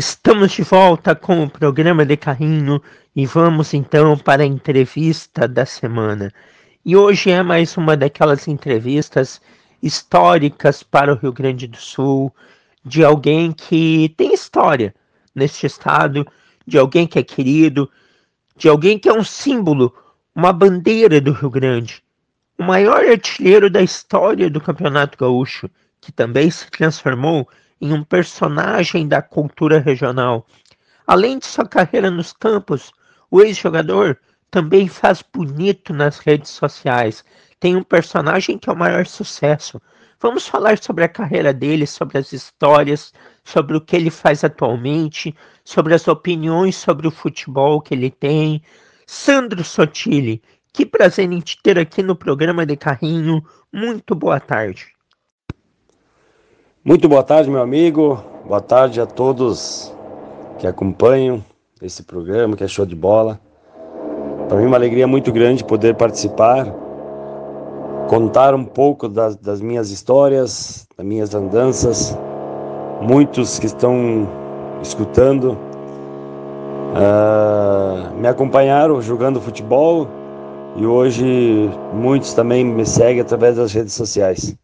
Estamos de volta com o programa de Carrinho e vamos então para a entrevista da semana. E hoje é mais uma daquelas entrevistas históricas para o Rio Grande do Sul, de alguém que tem história neste estado, de alguém que é querido, de alguém que é um símbolo, uma bandeira do Rio Grande, o maior artilheiro da história do Campeonato Gaúcho, que também se transformou em um personagem da cultura regional. Além de sua carreira nos campos, o ex-jogador também faz bonito nas redes sociais. Tem um personagem que é o maior sucesso. Vamos falar sobre a carreira dele, sobre as histórias, sobre o que ele faz atualmente, sobre as opiniões sobre o futebol que ele tem. Sandro Sotile, que prazer em te ter aqui no programa de Carrinho. Muito boa tarde. Muito boa tarde, meu amigo. Boa tarde a todos que acompanham esse programa, que é show de bola. Para mim é uma alegria muito grande poder participar, contar um pouco das minhas histórias, das minhas andanças. Muitos que estão escutando me acompanharam jogando futebol e hoje muitos também me seguem através das redes sociais.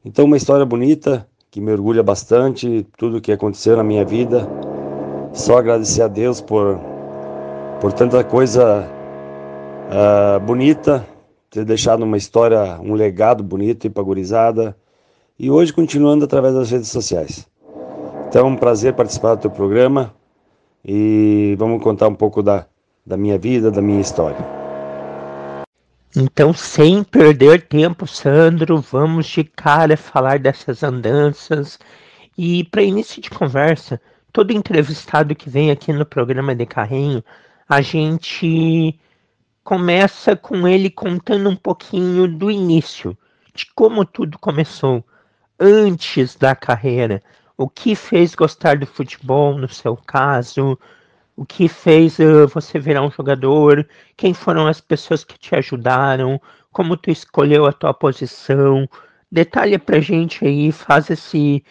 Então, uma história bonita, que me orgulha bastante, tudo que aconteceu na minha vida. Só agradecer a Deus por tanta coisa bonita, ter deixado uma história, um legado bonito e gurizada. E hoje continuando através das redes sociais. Então, é um prazer participar do teu programa e vamos contar um pouco da minha vida, da minha história. Então, sem perder tempo, Sandro, vamos de cara falar dessas andanças. E para início de conversa, todo entrevistado que vem aqui no programa de Carrinho, a gente começa com ele contando um pouquinho do início, de como tudo começou, antes da carreira. O que fez gostar do futebol, no seu caso? O que fez você virar um jogador? Quem foram as pessoas que te ajudaram? Como tu escolheu a tua posição? Detalha pra gente aí, faz esse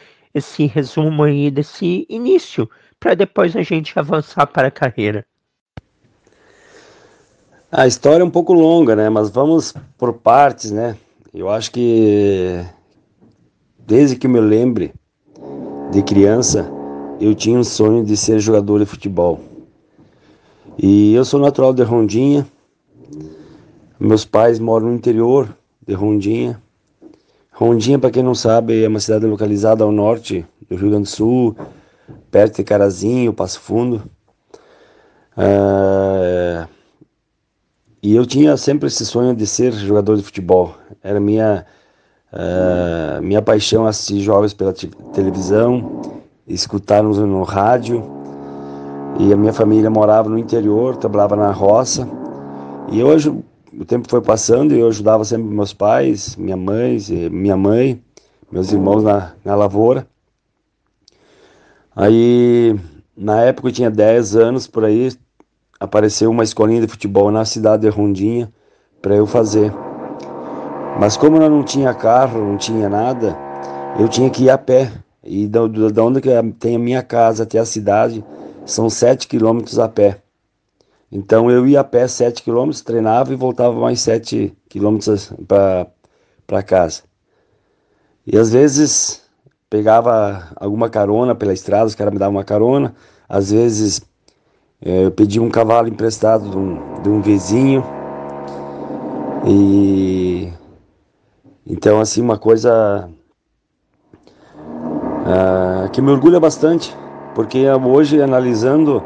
resumo aí desse início, para depois a gente avançar para a carreira. A história é um pouco longa, né? Mas vamos por partes, né? Eu acho que desde que eu me lembre de criança, eu tinha um sonho de ser jogador de futebol. E eu sou natural de Rondinha. Meus pais moram no interior de Rondinha. Rondinha, para quem não sabe, é uma cidade localizada ao norte do Rio Grande do Sul, perto de Carazinho, Passo Fundo. E eu tinha sempre esse sonho de ser jogador de futebol. Era minha paixão assistir jogos pela televisão, escutar no rádio. E a minha família morava no interior, trabalhava na roça. E hoje o tempo foi passando e eu ajudava sempre meus pais, minha mãe, meus irmãos na lavoura. Aí, na época eu tinha 10 anos, por aí, apareceu uma escolinha de futebol na cidade de Rondinha para eu fazer. Mas como eu não tinha carro, não tinha nada, eu tinha que ir a pé. E da onde que tem a minha casa até a cidade, são 7 quilômetros a pé. Então eu ia a pé 7 quilômetros, treinava e voltava mais 7 quilômetros para casa. E às vezes pegava alguma carona pela estrada, os caras me davam uma carona. Às vezes eu pedia um cavalo emprestado de um vizinho. E então assim, uma coisa que me orgulha bastante, porque hoje analisando,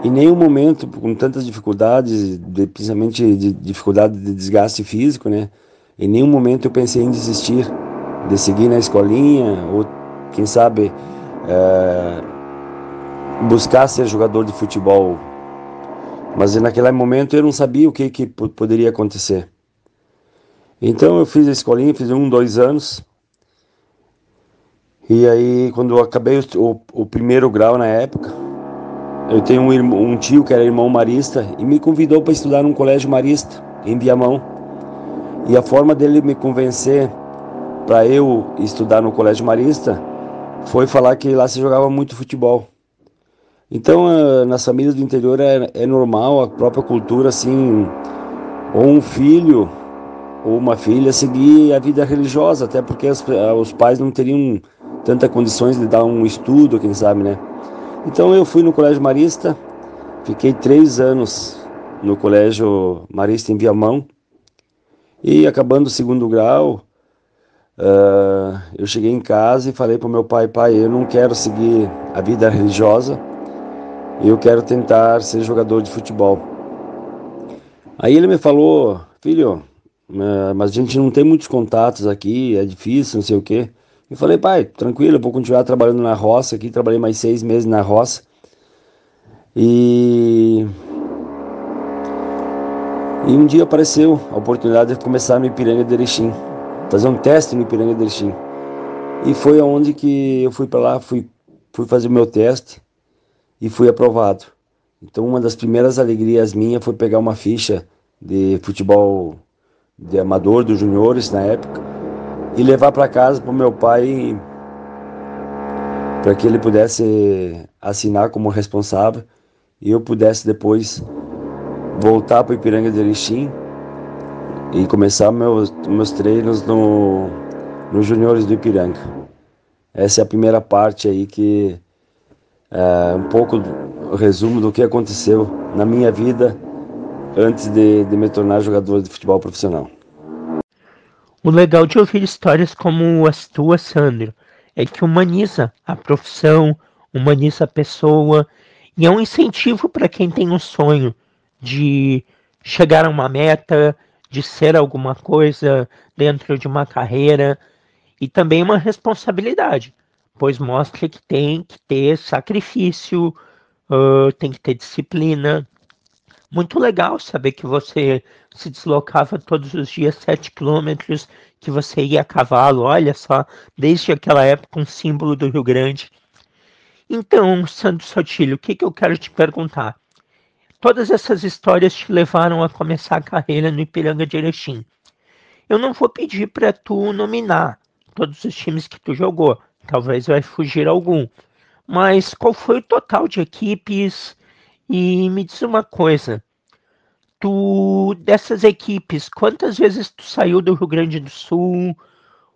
em nenhum momento, com tantas dificuldades, principalmente de dificuldade de desgaste físico, né? Em nenhum momento eu pensei em desistir de seguir na escolinha, ou quem sabe buscar ser jogador de futebol. Mas naquele momento eu não sabia o que poderia acontecer. Então eu fiz a escolinha, fiz 2 anos. E aí, quando eu acabei o primeiro grau na época, eu tenho um tio que era irmão marista e me convidou para estudar num colégio marista, em Viamão. E a forma dele me convencer para eu estudar no colégio marista foi falar que lá se jogava muito futebol. Então, nas famílias do interior é normal a própria cultura, assim, ou um filho ou uma filha seguir a vida religiosa, até porque os pais não teriam tanta condições de dar um estudo, quem sabe, né? Então eu fui no Colégio Marista, fiquei 3 anos no Colégio Marista em Viamão, e acabando o segundo grau, eu cheguei em casa e falei para o meu pai: pai, eu não quero seguir a vida religiosa, eu quero tentar ser jogador de futebol. Aí ele me falou: filho, mas a gente não tem muitos contatos aqui, é difícil, não sei o quê. Eu falei: pai, tranquilo, eu vou continuar trabalhando na roça aqui, trabalhei mais 6 meses na roça. E um dia apareceu a oportunidade de começar no Ipiranga de Erechim, fazer um teste no Ipiranga de Erechim. E foi aonde que eu fui para lá, fui fazer o meu teste e fui aprovado. Então uma das primeiras alegrias minha foi pegar uma ficha de futebol de amador, dos juniores na época, e levar para casa para o meu pai, para que ele pudesse assinar como responsável e eu pudesse depois voltar para o Ipiranga de Erechim e começar meus treinos nos juniores do Ipiranga. Essa é a primeira parte aí, que é um pouco o resumo do que aconteceu na minha vida antes de me tornar jogador de futebol profissional. O legal de ouvir histórias como as tuas, Sandro, é que humaniza a profissão, humaniza a pessoa e é um incentivo para quem tem um sonho de chegar a uma meta, de ser alguma coisa dentro de uma carreira, e também uma responsabilidade, pois mostra que tem que ter sacrifício, tem que ter disciplina. Muito legal saber que você se deslocava todos os dias 7 quilômetros, que você ia a cavalo, olha só, desde aquela época um símbolo do Rio Grande. Então, Sandro Sotilho, o que eu quero te perguntar? Todas essas histórias te levaram a começar a carreira no Ipiranga de Erechim. Eu não vou pedir para tu nominar todos os times que tu jogou, talvez vai fugir algum. Mas qual foi o total de equipes? E me diz uma coisa, tu, dessas equipes, quantas vezes tu saiu do Rio Grande do Sul?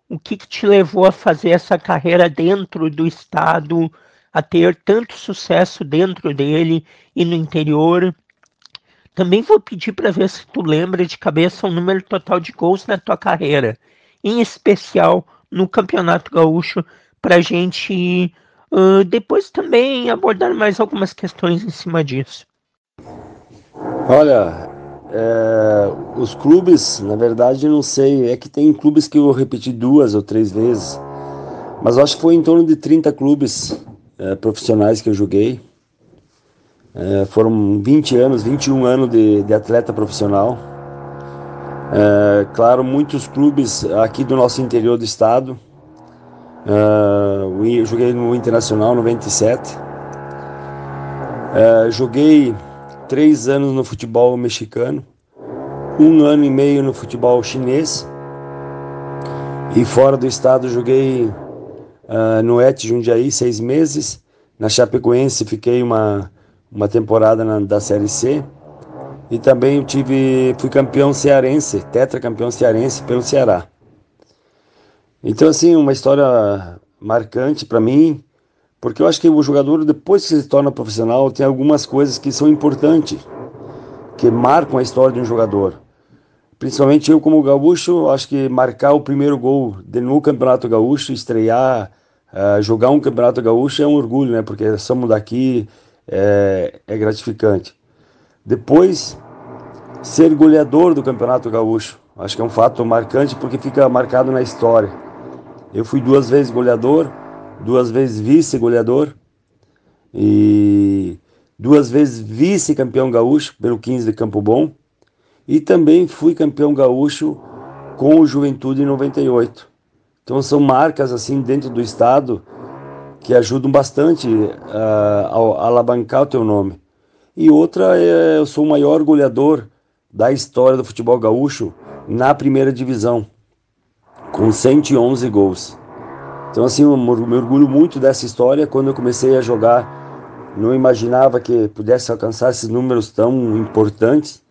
O que te levou a fazer essa carreira dentro do estado, a ter tanto sucesso dentro dele e no interior? Também vou pedir para ver se tu lembra de cabeça o número total de gols na tua carreira, em especial no Campeonato Gaúcho, para a gente depois também abordar mais algumas questões em cima disso. Olha, os clubes, na verdade, não sei, é que tem clubes que eu repeti 2 ou 3 vezes, mas eu acho que foi em torno de 30 clubes profissionais que eu joguei. Foram 20 anos, 21 anos de atleta profissional. Claro, muitos clubes aqui do nosso interior do estado. Eu joguei no Internacional 97. Joguei 3 anos no futebol mexicano, 1 ano e meio no futebol chinês. E fora do estado joguei no ET Jundiaí 6 meses. Na Chapecoense fiquei uma temporada da Série C. E também fui campeão cearense, tetracampeão cearense pelo Ceará. Então, assim, uma história marcante para mim, porque eu acho que o jogador, depois que se torna profissional, tem algumas coisas que são importantes, que marcam a história de um jogador. Principalmente eu, como gaúcho, acho que marcar o primeiro gol no Campeonato Gaúcho, estrear, jogar um Campeonato Gaúcho é um orgulho, né? Porque somos daqui, é gratificante. Depois, ser goleador do Campeonato Gaúcho, acho que é um fato marcante porque fica marcado na história. Eu fui 2 vezes goleador, 2 vezes vice-goleador e 2 vezes vice-campeão gaúcho pelo 15 de Campo Bom. E também fui campeão gaúcho com o Juventude em 98. Então são marcas assim dentro do estado que ajudam bastante a alavancar o teu nome. E outra eu sou o maior goleador da história do futebol gaúcho na primeira divisão, com 111 gols. Então assim, eu me orgulho muito dessa história. Quando eu comecei a jogar não imaginava que pudesse alcançar esses números tão importantes.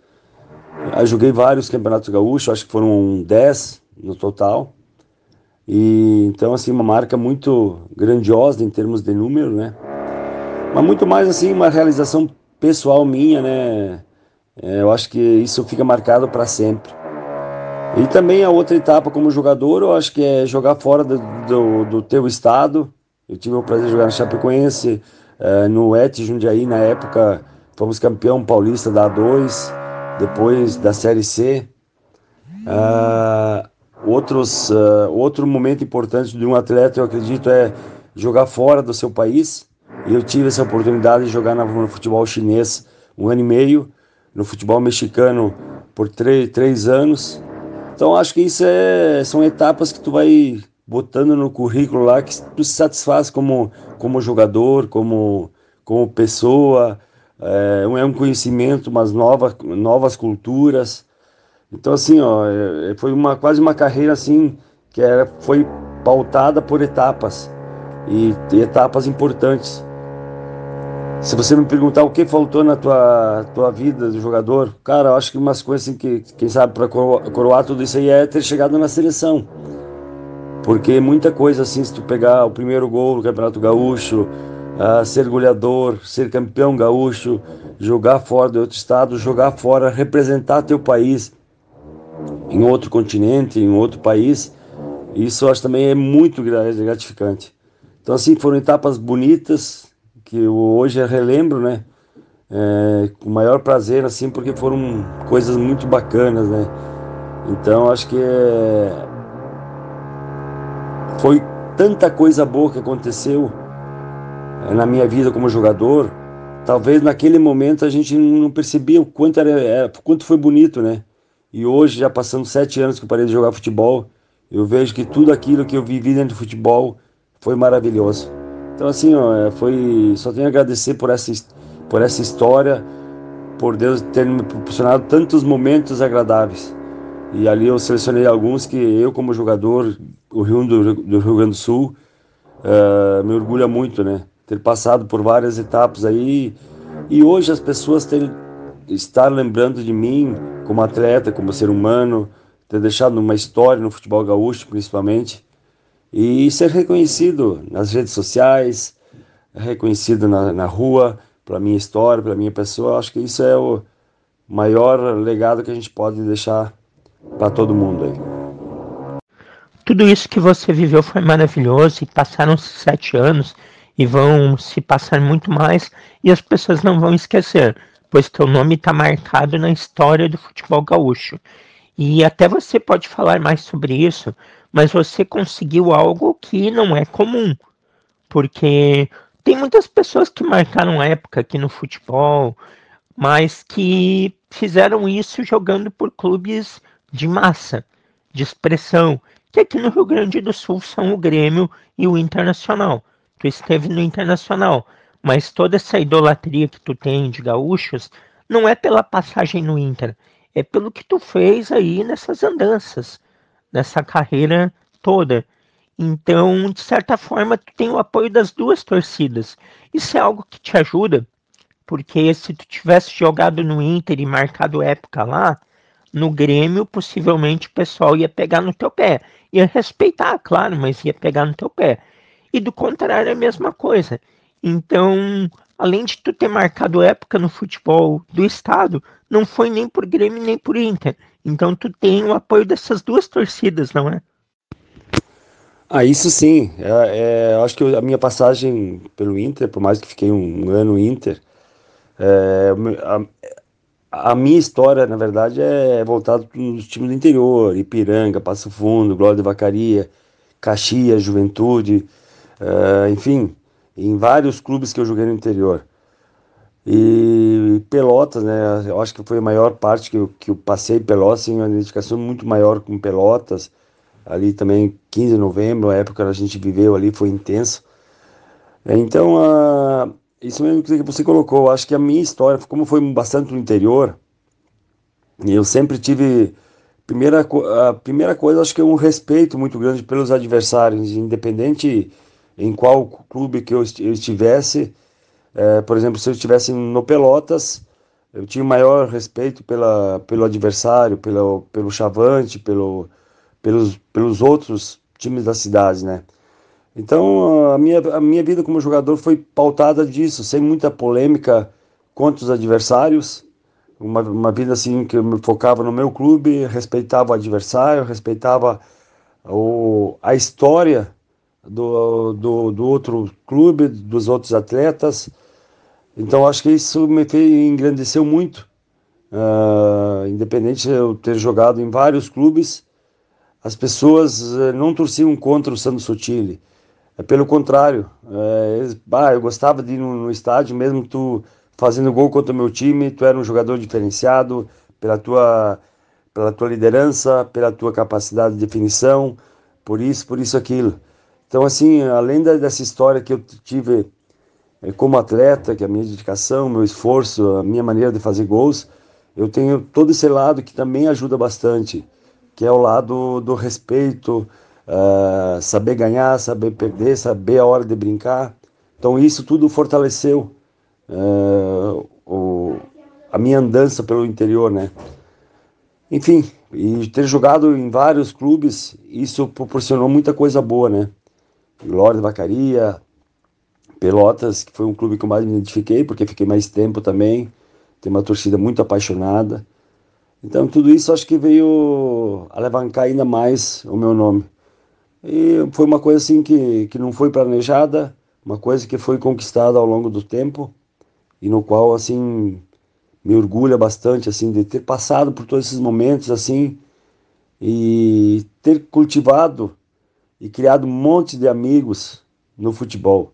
Eu joguei vários campeonatos gaúchos, acho que foram 10 no total. E então, assim, uma marca muito grandiosa em termos de número, né? Mas muito mais, assim, uma realização pessoal minha, né? Eu acho que isso fica marcado para sempre. E também a outra etapa como jogador, eu acho que é jogar fora do teu estado. Eu tive o prazer de jogar no Chapecoense, no Et Jundiaí, na época, fomos campeão paulista da A2, depois da Série C. Outro momento importante de um atleta, eu acredito, é jogar fora do seu país. E eu tive essa oportunidade de jogar no futebol chinês 1 ano e meio, no futebol mexicano por três anos. Então acho que são etapas que tu vai botando no currículo lá, que tu se satisfaz como jogador, como pessoa. É um conhecimento, umas novas culturas. Então, assim, ó, foi quase uma carreira assim foi pautada por etapas e etapas importantes. Se você me perguntar o que faltou na tua vida de jogador, cara, eu acho que umas coisas assim que, quem sabe, para coroar tudo isso aí é ter chegado na seleção. Porque muita coisa assim, se tu pegar o primeiro gol no Campeonato Gaúcho, ser goleador, ser campeão gaúcho, jogar fora de outro estado, jogar fora, representar teu país em outro continente, em outro país, isso eu acho também é muito gratificante. Então, assim, foram etapas bonitas que eu hoje relembro, né? Com o maior prazer, assim, porque foram coisas muito bacanas, né? Então, acho que foi tanta coisa boa que aconteceu na minha vida como jogador. Talvez naquele momento a gente não percebia o quanto foi bonito, né? E hoje, já passando 7 anos que eu parei de jogar futebol, eu vejo que tudo aquilo que eu vivi dentro do futebol foi maravilhoso. Então, assim, ó, só tenho a agradecer por essa história, por Deus ter me proporcionado tantos momentos agradáveis. E ali eu selecionei alguns que eu, como jogador, o Rio Grande do Sul, me orgulha muito, né? Ter passado por várias etapas aí e hoje as pessoas estar lembrando de mim como atleta, como ser humano, ter deixado uma história no futebol gaúcho, principalmente, e ser reconhecido nas redes sociais, reconhecido na rua, pela minha história, pela minha pessoa. Acho que isso é o maior legado que a gente pode deixar para todo mundo aí. Tudo isso que você viveu foi maravilhoso e passaram-se 7 anos e vão se passar muito mais e as pessoas não vão esquecer, pois teu nome está marcado na história do futebol gaúcho. E até você pode falar mais sobre isso, mas você conseguiu algo que não é comum, porque tem muitas pessoas que marcaram época aqui no futebol, mas que fizeram isso jogando por clubes de massa, de expressão, que aqui no Rio Grande do Sul são o Grêmio e o Internacional. Tu esteve no Internacional, mas toda essa idolatria que tu tem de gaúchos não é pela passagem no Inter, é pelo que tu fez aí nessas andanças, nessa carreira toda. Então, de certa forma, tu tem o apoio das duas torcidas. Isso é algo que te ajuda, porque se tu tivesse jogado no Inter e marcado época lá, no Grêmio, possivelmente o pessoal ia pegar no teu pé. Ia respeitar, claro, mas ia pegar no teu pé. E do contrário, é a mesma coisa. Então, além de tu ter marcado época no futebol do estado, não foi nem por Grêmio nem por Inter. Então, tu tem o apoio dessas duas torcidas, não é? Isso sim. Eu acho que a minha passagem pelo Inter, por mais que fiquei um ano no Inter, é, a minha história, na verdade, é voltada para os times do interior: Ipiranga, Passo Fundo, Glória de Vacaria, Caxias, Juventude, enfim, em vários clubes que eu joguei no interior. E Pelotas, né? Eu acho que foi a maior parte que eu passei. Pelotas, tem uma identificação muito maior com Pelotas. Ali também, 15 de novembro, a época que a gente viveu ali foi intenso. Então, isso mesmo que você colocou, eu acho que a minha história, como foi bastante no interior, e eu sempre tive, a primeira coisa, acho que é um respeito muito grande pelos adversários, independente em qual clube que eu estivesse, Por exemplo, se eu estivesse no Pelotas, eu tinha o maior respeito pelo adversário, pelo Chavante, pelos outros times da cidade, né? Então, a minha vida como jogador foi pautada disso, sem muita polêmica contra os adversários. Uma vida assim que eu me focava no meu clube, respeitava o adversário, respeitava a história do outro clube, dos outros atletas. Então, acho que isso engrandeceu muito. Independente de eu ter jogado em vários clubes, as pessoas não torciam contra o Santos Sotile. Pelo contrário, eu gostava de ir no estádio, mesmo tu fazendo gol contra o meu time, tu era um jogador diferenciado pela tua liderança, pela tua capacidade de definição, por isso, aquilo. Então, assim, além dessa história que eu tive como atleta, que é a minha dedicação, meu esforço, a minha maneira de fazer gols, eu tenho todo esse lado que também ajuda bastante, que é o lado do respeito, saber ganhar, saber perder, saber a hora de brincar. Então isso tudo fortaleceu a minha andança pelo interior, né? Enfim, e ter jogado em vários clubes, isso proporcionou muita coisa boa, né? Glória de Vacaria, Pelotas, que foi um clube que eu mais me identifiquei, porque fiquei mais tempo também, tem uma torcida muito apaixonada. Então tudo isso acho que veio alavancar ainda mais o meu nome. E foi uma coisa assim que não foi planejada, uma coisa que foi conquistada ao longo do tempo e no qual assim me orgulha bastante assim de ter passado por todos esses momentos assim e ter cultivado e criado um monte de amigos no futebol,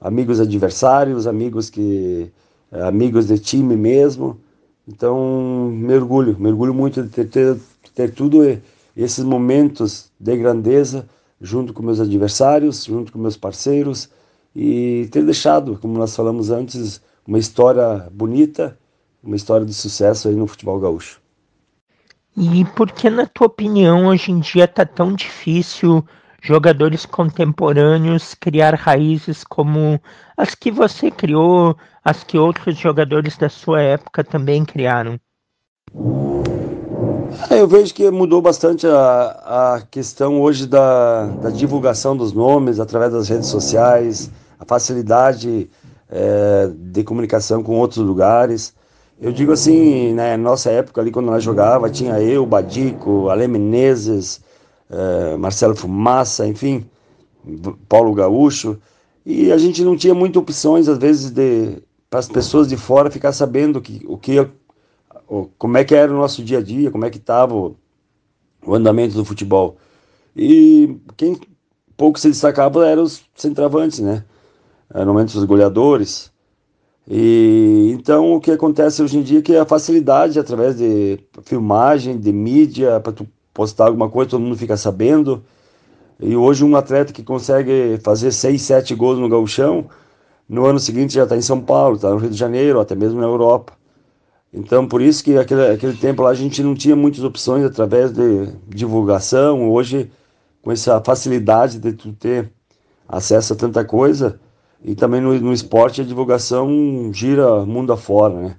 amigos adversários, amigos de time mesmo. Então, me orgulho muito de ter tudo esses momentos de grandeza junto com meus adversários, junto com meus parceiros e ter deixado, como nós falamos antes, uma história bonita, uma história de sucesso aí no futebol gaúcho. E por que, na tua opinião, hoje em dia tá tão difícil jogadores contemporâneos criar raízes como as que você criou, as que outros jogadores da sua época também criaram? Eu vejo que mudou bastante a questão hoje da divulgação dos nomes através das redes sociais, a facilidade de comunicação com outros lugares. Eu digo assim, na nossa época ali, quando nós jogava, tinha eu, Badico, Ale Menezes, Marcelo Fumaça, enfim, Paulo Gaúcho, e a gente não tinha muitas opções, às vezes, para as pessoas de fora ficar sabendo como é que era o nosso dia a dia, como é que estava o andamento do futebol. E quem pouco se destacava eram os centroavantes, né? Normalmente os goleadores. E então o que acontece hoje em dia é que a facilidade através de filmagem, de mídia, para tu postar alguma coisa, todo mundo fica sabendo. E hoje um atleta que consegue fazer 6, 7 gols no gauchão, no ano seguinte já está em São Paulo, está no Rio de Janeiro, ou até mesmo na Europa. Então, por isso que aquele tempo lá a gente não tinha muitas opções através de divulgação. Hoje, com essa facilidade de tu ter acesso a tanta coisa, e também no esporte a divulgação gira mundo afora, né?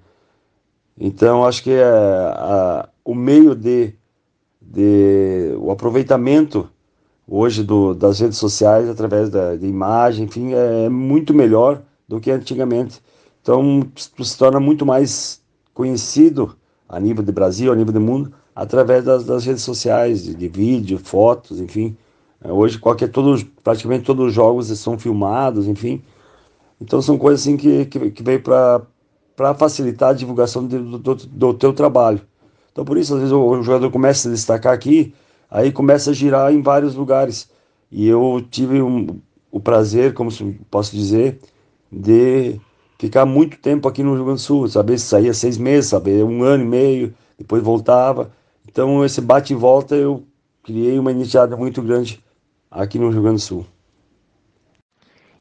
Então, acho que o meio o aproveitamento hoje das redes sociais através de imagem, enfim, é muito melhor do que antigamente. Então, tu se torna muito mais conhecido a nível de Brasil, a nível do mundo, através das redes sociais, de vídeo, fotos, enfim. Hoje, praticamente todos os jogos são filmados, enfim. Então, são coisas assim que veio para facilitar a divulgação do teu trabalho. Então, por isso, às vezes, o jogador começa a se destacar aqui, aí começa a girar em vários lugares. E eu tive o prazer, posso dizer, de ficar muito tempo aqui no Rio Grande do Sul, saber se saía 6 meses, saber 1 ano e meio, depois voltava. Então, esse bate e volta, eu criei uma iniciativa muito grande aqui no Rio Grande do Sul.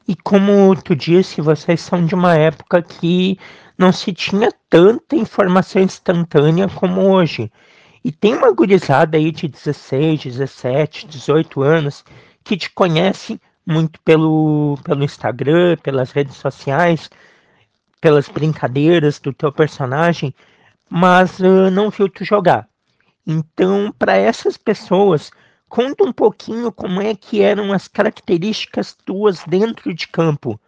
E como tu disse, vocês são de uma época que não se tinha tanta informação instantânea como hoje. E tem uma gurizada aí de 16, 17, 18 anos que te conhece muito pelo Instagram, pelas redes sociais. pelas brincadeiras do teu personagem, mas não viu tu jogar. Então, para essas pessoas, conta um pouquinho como é que eram as características tuas dentro de campo.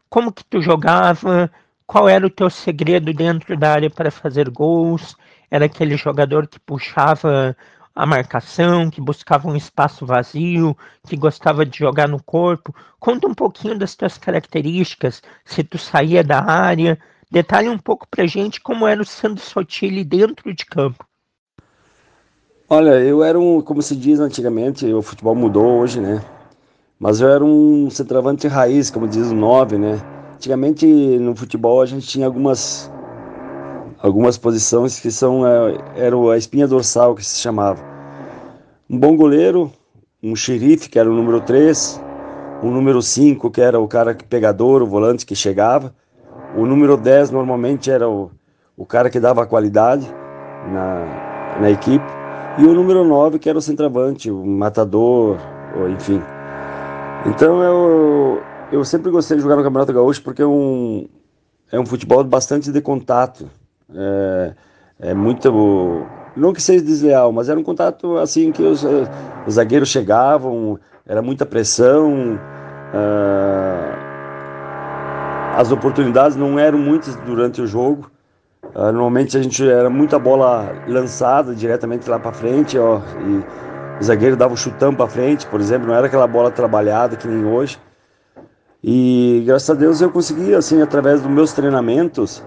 Como que tu jogava? Qual era o teu segredo dentro da área para fazer gols? Era aquele jogador que puxava a marcação, que buscava um espaço vazio, que gostava de jogar no corpo? Conta um pouquinho das tuas características, se tu saía da área. Detalhe um pouco pra gente como era o Sandro Sotile dentro de campo. Olha, eu era como se diz antigamente, o futebol mudou hoje, né? Mas eu era um centroavante raiz, como diz o 9, né? Antigamente no futebol a gente tinha algumas posições que era a espinha dorsal que se chamava. Um bom goleiro, um xerife, que era o número 3, um número 5, que era o cara pegador, o volante que chegava. O número 10 normalmente era o cara que dava qualidade na equipe. E o número 9, que era o centroavante, o matador, enfim. Então eu sempre gostei de jogar no Campeonato Gaúcho porque é um futebol bastante de contato. É muito. Não que seja desleal, mas era um contato assim que os zagueiros chegavam, era muita pressão. As oportunidades não eram muitas durante o jogo. Normalmente a gente era muita bola lançada diretamente lá para frente, ó, e o zagueiro dava um chutão para frente, por exemplo, não era aquela bola trabalhada que nem hoje. E graças a Deus eu consegui, assim, através dos meus treinamentos,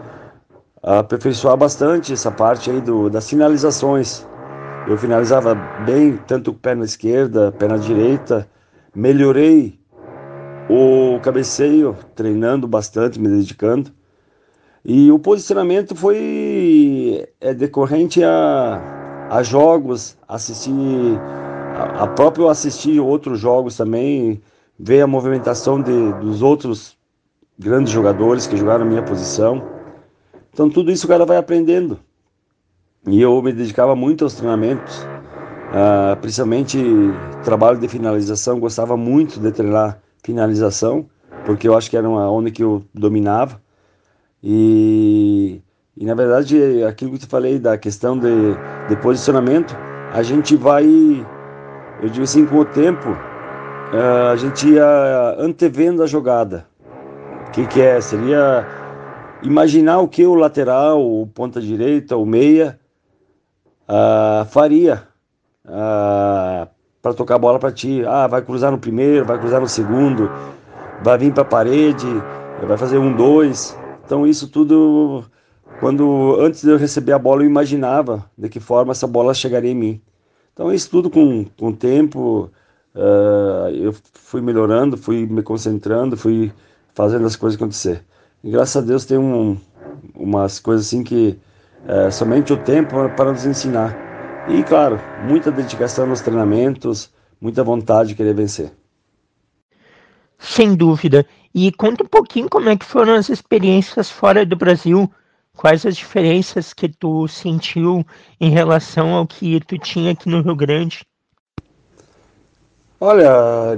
aperfeiçoar bastante essa parte aí das finalizações. Eu finalizava bem, tanto com perna esquerda, perna direita. Melhorei o cabeceio, treinando bastante, me dedicando. E o posicionamento foi decorrente a jogos, assistir, a próprio assistir outros jogos também, ver a movimentação dos outros grandes jogadores que jogaram na minha posição. Então tudo isso o cara vai aprendendo. E eu me dedicava muito aos treinamentos, principalmente trabalho de finalização, gostava muito de treinar finalização, porque eu acho que era uma onda que eu dominava. E na verdade, aquilo que eu te falei da questão de posicionamento, a gente vai, eu digo assim, com o tempo, a gente ia antevendo a jogada. O que é? Seria imaginar o que o lateral, o ponta direita, o meia faria para tocar a bola para ti. Vai cruzar no primeiro, vai cruzar no segundo, vai vir para a parede, vai fazer 1-2. Então isso tudo, antes de eu receber a bola, eu imaginava de que forma essa bola chegaria em mim. Então isso tudo com o tempo, eu fui melhorando, fui me concentrando, fui fazendo as coisas acontecer. E graças a Deus tem umas coisas assim que somente o tempo para nos ensinar. E claro, muita dedicação nos treinamentos, muita vontade de querer vencer. Sem dúvida. E conta um pouquinho como é que foram as experiências fora do Brasil. Quais as diferenças que tu sentiu em relação ao que tu tinha aqui no Rio Grande? Olha,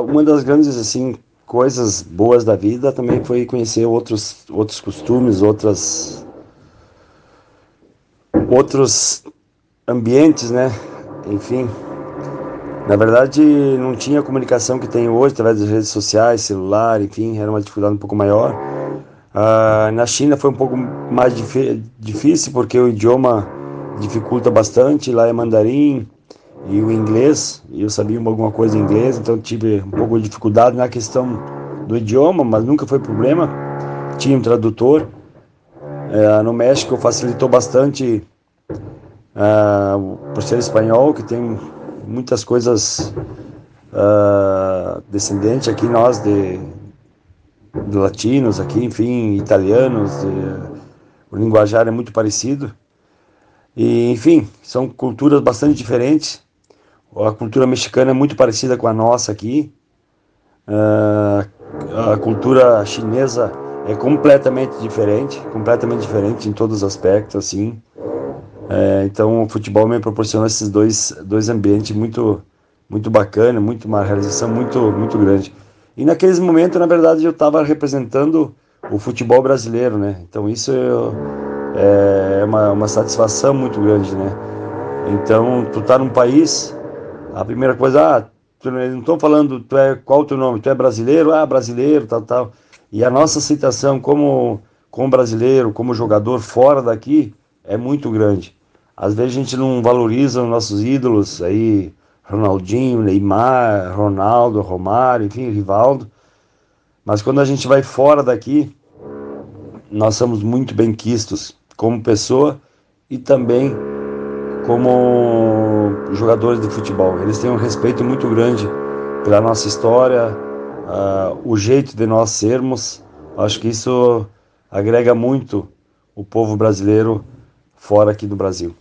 uma das grandes assim coisas boas da vida também foi conhecer outros costumes, outros ambientes, né? Enfim, na verdade não tinha a comunicação que tem hoje através das redes sociais, celular, enfim, era uma dificuldade um pouco maior. Na China foi um pouco mais difícil porque o idioma dificulta bastante, lá é mandarim e o inglês, e eu sabia alguma coisa em inglês, então tive um pouco de dificuldade na questão do idioma, mas nunca foi problema. Tinha um tradutor. No México facilitou bastante por ser espanhol, que tem muitas coisas descendentes aqui, nós de latinos aqui, enfim, italianos, o linguajar é muito parecido. E, enfim, são culturas bastante diferentes. A cultura mexicana é muito parecida com a nossa aqui. A cultura chinesa é completamente diferente em todos os aspectos, assim. Então o futebol me proporciona esses dois ambientes muito, muito bacana, uma realização muito, muito grande. E naqueles momentos, na verdade, eu estava representando o futebol brasileiro, né? Então isso é uma satisfação muito grande, né? Então, tu tá num país, a primeira coisa, eles não estão falando, qual o teu nome? Tu é brasileiro? Ah, brasileiro, tal, tal. E a nossa aceitação como brasileiro, como jogador fora daqui, é muito grande. Às vezes a gente não valoriza os nossos ídolos aí, Ronaldinho, Neymar, Ronaldo, Romário, enfim, Rivaldo. Mas quando a gente vai fora daqui, nós somos muito bem quistos como pessoa e também como jogadores de futebol. Eles têm um respeito muito grande pela nossa história, o jeito de nós sermos. Acho que isso agrega muito o povo brasileiro fora aqui do Brasil.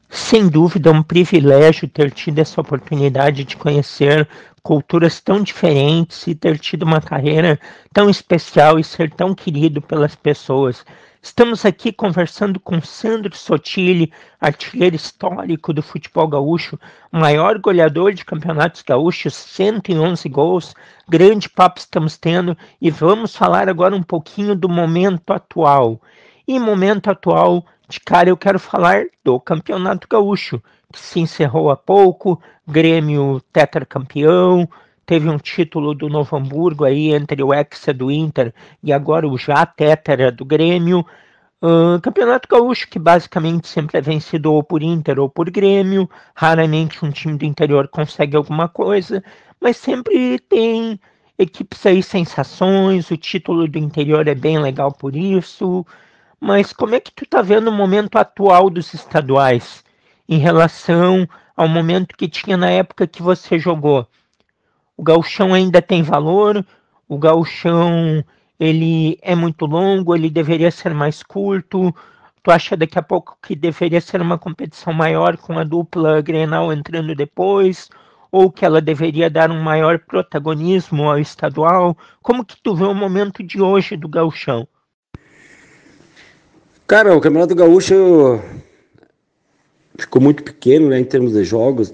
Sem dúvida, é um privilégio ter tido essa oportunidade de conhecer culturas tão diferentes e ter tido uma carreira tão especial e ser tão querido pelas pessoas. Estamos aqui conversando com Sandro Sotile, artilheiro histórico do futebol gaúcho, maior goleador de campeonatos gaúchos, 111 gols. Grande papo estamos tendo e vamos falar agora um pouquinho do momento atual. E momento atual, de cara, eu quero falar do Campeonato Gaúcho, que se encerrou há pouco, Grêmio tetracampeão, teve um título do Novo Hamburgo aí entre o Hexa do Inter e agora o já tetra do Grêmio. Campeonato Gaúcho que basicamente sempre é vencido ou por Inter ou por Grêmio, raramente um time do interior consegue alguma coisa, mas sempre tem equipes aí sensações, o título do interior é bem legal por isso. Mas como é que tu tá vendo o momento atual dos estaduais em relação ao momento que tinha na época que você jogou? O gauchão ainda tem valor? O gauchão, ele é muito longo, ele deveria ser mais curto? Tu acha daqui a pouco que deveria ser uma competição maior com a dupla Grenal entrando depois? Ou que ela deveria dar um maior protagonismo ao estadual? Como que tu vê o momento de hoje do gauchão? Cara, o Campeonato Gaúcho ficou muito pequeno, né, em termos de jogos.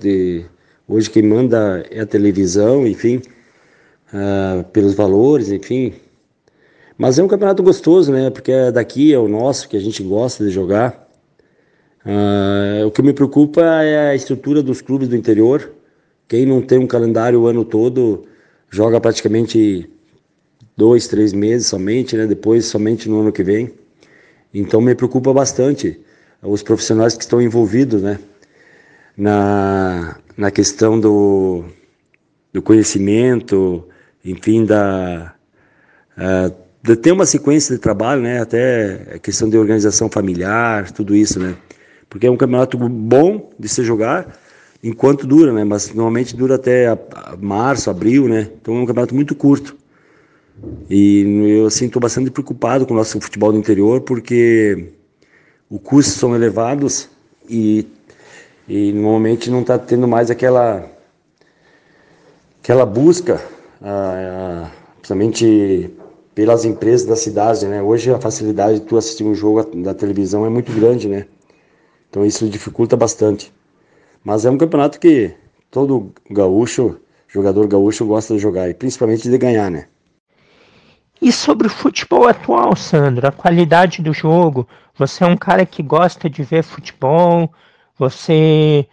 Hoje quem manda é a televisão, enfim, pelos valores, enfim. Mas é um campeonato gostoso, né? Porque daqui é o nosso, que a gente gosta de jogar. O que me preocupa é a estrutura dos clubes do interior. Quem não tem um calendário o ano todo joga praticamente 2, 3 meses somente, né? Depois somente no ano que vem. Então me preocupa bastante os profissionais que estão envolvidos, né? Na questão do conhecimento, enfim, de ter uma sequência de trabalho, né? Até a questão de organização familiar, tudo isso, né? Porque é um campeonato bom de se jogar enquanto dura, né? Mas normalmente dura até março, abril, né? Então é um campeonato muito curto. E eu assim estou bastante preocupado com o nosso futebol do interior, porque os custos são elevados e normalmente não está tendo mais aquela busca, principalmente pelas empresas da cidade, né? Hoje a facilidade de tu assistir um jogo da televisão é muito grande, né? Então isso dificulta bastante. Mas é um campeonato que todo gaúcho, jogador gaúcho gosta de jogar, e principalmente de ganhar, né? E sobre o futebol atual, Sandro, a qualidade do jogo, você é um cara que gosta de ver futebol, você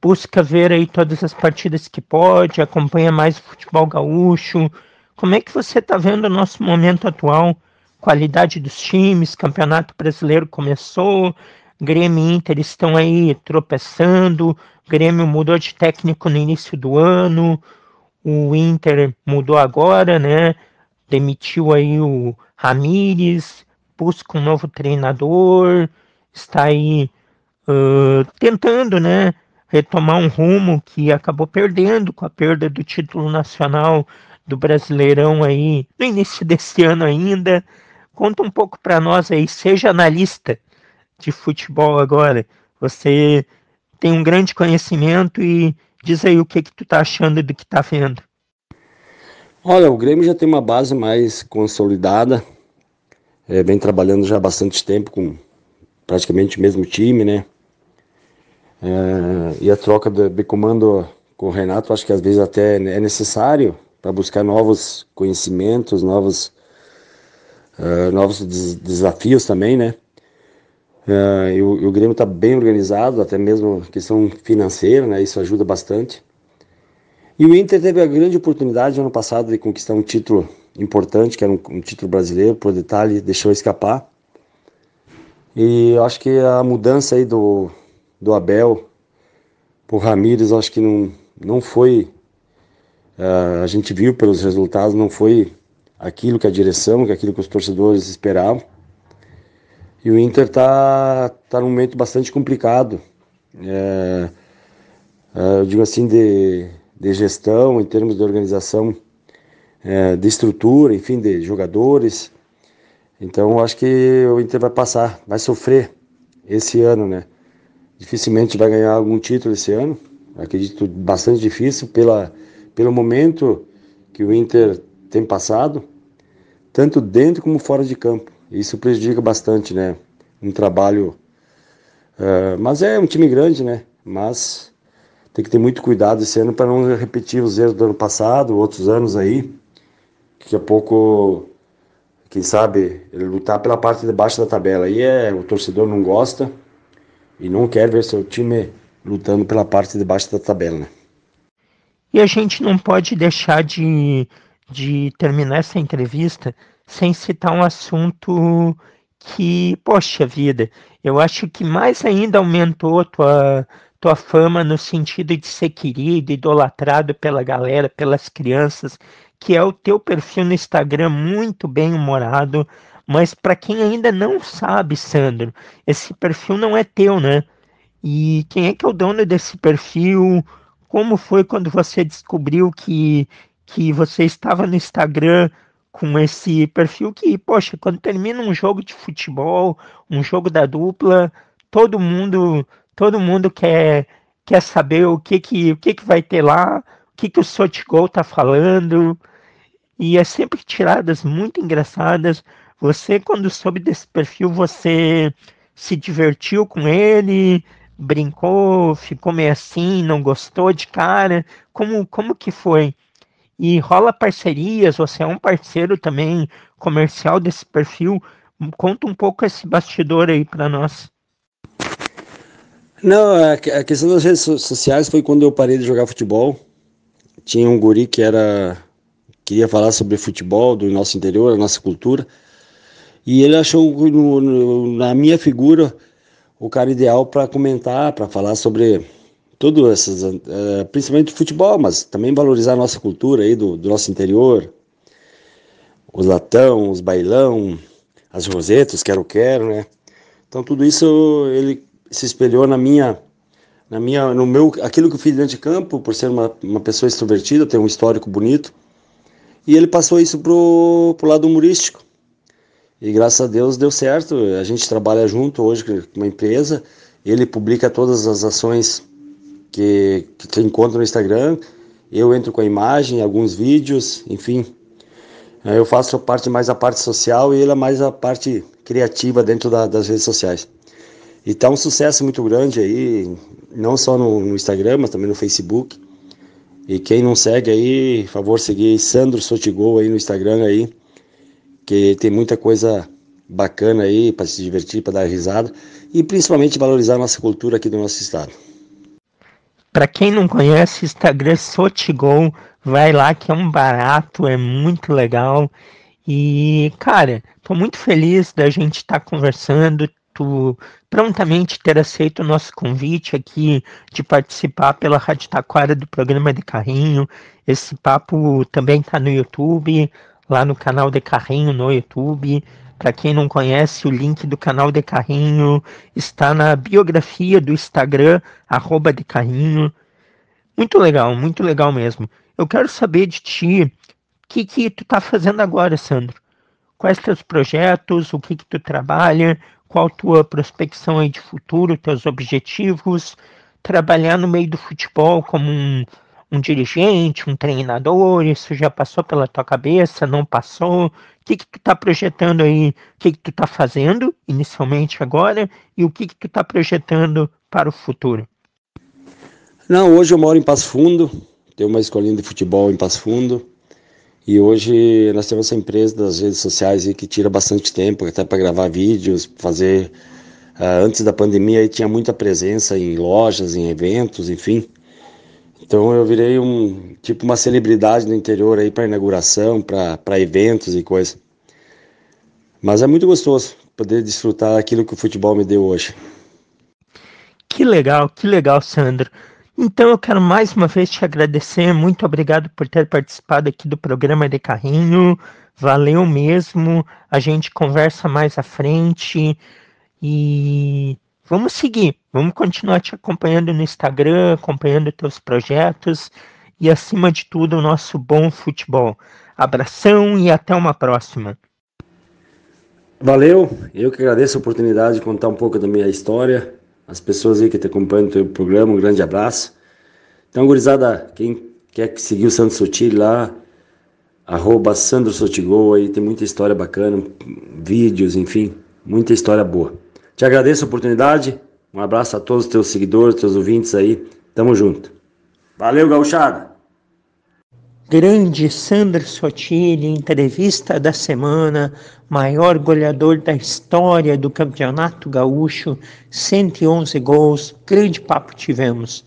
busca ver aí todas as partidas que pode, acompanha mais o futebol gaúcho. Como é que você está vendo o nosso momento atual? Qualidade dos times, Campeonato Brasileiro começou, Grêmio e Inter estão aí tropeçando, Grêmio mudou de técnico no início do ano, o Inter mudou agora, né? Demitiu aí o Ramires, busca um novo treinador, está aí tentando, né, retomar um rumo que acabou perdendo com a perda do título nacional do Brasileirão aí no início desse ano ainda. Conta um pouco para nós aí, seja analista de futebol agora. Você tem um grande conhecimento e diz aí o que tu tá achando do que tá vendo. Olha, o Grêmio já tem uma base mais consolidada, vem trabalhando já há bastante tempo com praticamente o mesmo time, né? E a troca de comando com o Renato, acho que às vezes até é necessário para buscar novos conhecimentos, novos desafios também, né? E o Grêmio está bem organizado, até mesmo questão financeira, né? Isso ajuda bastante. E o Inter teve a grande oportunidade ano passado de conquistar um título importante, que era um título brasileiro, por detalhe, deixou escapar. E eu acho que a mudança aí do Abel pro Ramires, eu acho que não foi, a gente viu pelos resultados, não foi aquilo que a direção, aquilo que os torcedores esperavam. E o Inter tá num momento bastante complicado. Eu digo assim, de gestão, em termos de organização, de estrutura, enfim, de jogadores. Então, eu acho que o Inter vai sofrer esse ano, né? Dificilmente vai ganhar algum título esse ano. Acredito bastante difícil pelo momento que o Inter tem passado, tanto dentro como fora de campo. Isso prejudica bastante, né? Um trabalho. Mas é um time grande, né? Mas tem que ter muito cuidado esse ano para não repetir os erros do ano passado, outros anos aí. Daqui a pouco, quem sabe, ele lutar pela parte de baixo da tabela. Aí o torcedor não gosta e não quer ver seu time lutando pela parte de baixo da tabela, né? E a gente não pode deixar de terminar essa entrevista sem citar um assunto que, poxa vida, eu acho que mais ainda aumentou tua fama no sentido de ser querido, idolatrado pela galera, pelas crianças, que é o teu perfil no Instagram muito bem humorado. Mas para quem ainda não sabe, Sandro, esse perfil não é teu, né? E quem é que é o dono desse perfil? Como foi quando você descobriu que você estava no Instagram com esse perfil que, poxa, quando termina um jogo de futebol, um jogo da dupla, todo mundo, todo mundo quer saber o que vai ter lá, o que o Sotigol tá falando, e é sempre tiradas muito engraçadas. Você, quando soube desse perfil, você se divertiu com ele, brincou, ficou meio assim, não gostou de cara? Como que foi? E rola parcerias, você é um parceiro também comercial desse perfil. Conta um pouco esse bastidor aí para nós. Não, a questão das redes sociais foi quando eu parei de jogar futebol. Tinha um guri queria falar sobre futebol do nosso interior, da nossa cultura, e ele achou na minha figura o cara ideal para comentar, para falar sobre tudo essas, principalmente futebol, mas também valorizar a nossa cultura aí do nosso interior, os latão, os bailão, as rosetas, quero, né? Então tudo isso ele se espelhou no meu, aquilo que eu fiz dentro de campo, por ser uma pessoa extrovertida, ter um histórico bonito, e ele passou isso pro lado humorístico. E graças a Deus deu certo. A gente trabalha junto hoje com uma empresa. Ele publica todas as ações que encontra no Instagram. Eu entro com a imagem, alguns vídeos, enfim. Eu faço mais a parte social e ele mais a parte criativa dentro das redes sociais. E tá um sucesso muito grande aí, não só no Instagram, mas também no Facebook. E quem não segue aí, por favor, seguir Sandro Sotigol aí no Instagram aí, que tem muita coisa bacana aí para se divertir, para dar risada e principalmente valorizar a nossa cultura aqui do nosso estado. Para quem não conhece, Instagram Sotigol, vai lá que é um barato, é muito legal. E, cara, tô muito feliz da gente estar conversando, tu prontamente ter aceito o nosso convite aqui de participar pela Rádio Taquara do programa de Carrinho. Esse papo também tá no YouTube, lá no canal de Carrinho no YouTube. Para quem não conhece, o link do canal de Carrinho está na biografia do Instagram, @decarrinho. Muito legal mesmo. Eu quero saber de ti, o que tu tá fazendo agora, Sandro? Quais teus projetos, o que tu trabalha, qual tua prospecção aí de futuro, teus objetivos, trabalhar no meio do futebol como um dirigente, um treinador, isso já passou pela tua cabeça, não passou? O que tu tá projetando aí, o que tu tá fazendo inicialmente agora e o que tu tá projetando para o futuro? Não, hoje eu moro em Passo Fundo, tenho uma escolinha de futebol em Passo Fundo E hoje nós temos essa empresa das redes sociais aí que tira bastante tempo, até para gravar vídeos, fazer. Antes da pandemia aí tinha muita presença em lojas, em eventos, enfim. Então eu virei tipo uma celebridade no interior aí para inauguração, para eventos e coisa. Mas é muito gostoso poder desfrutar aquilo que o futebol me deu hoje. Que legal, Sandro. Então eu quero mais uma vez te agradecer. Muito obrigado por ter participado aqui do programa de carrinho. Valeu mesmo. A gente conversa mais à frente e vamos seguir. Vamos continuar te acompanhando no Instagram, acompanhando teus projetos e, acima de tudo, o nosso bom futebol. Abração e até uma próxima. Valeu, eu que agradeço a oportunidade de contar um pouco da minha história. As pessoas aí que te acompanham no teu programa, um grande abraço. Então, gurizada, quem quer seguir o Sandro Sotile lá, @Sandro Sotigol, aí tem muita história bacana, vídeos, enfim, muita história boa. Te agradeço a oportunidade, um abraço a todos os teus seguidores, teus ouvintes aí, tamo junto. Valeu, gauchada! Grande Sandro Sotile, entrevista da semana, maior goleador da história do Campeonato Gaúcho, 111 gols, grande papo tivemos.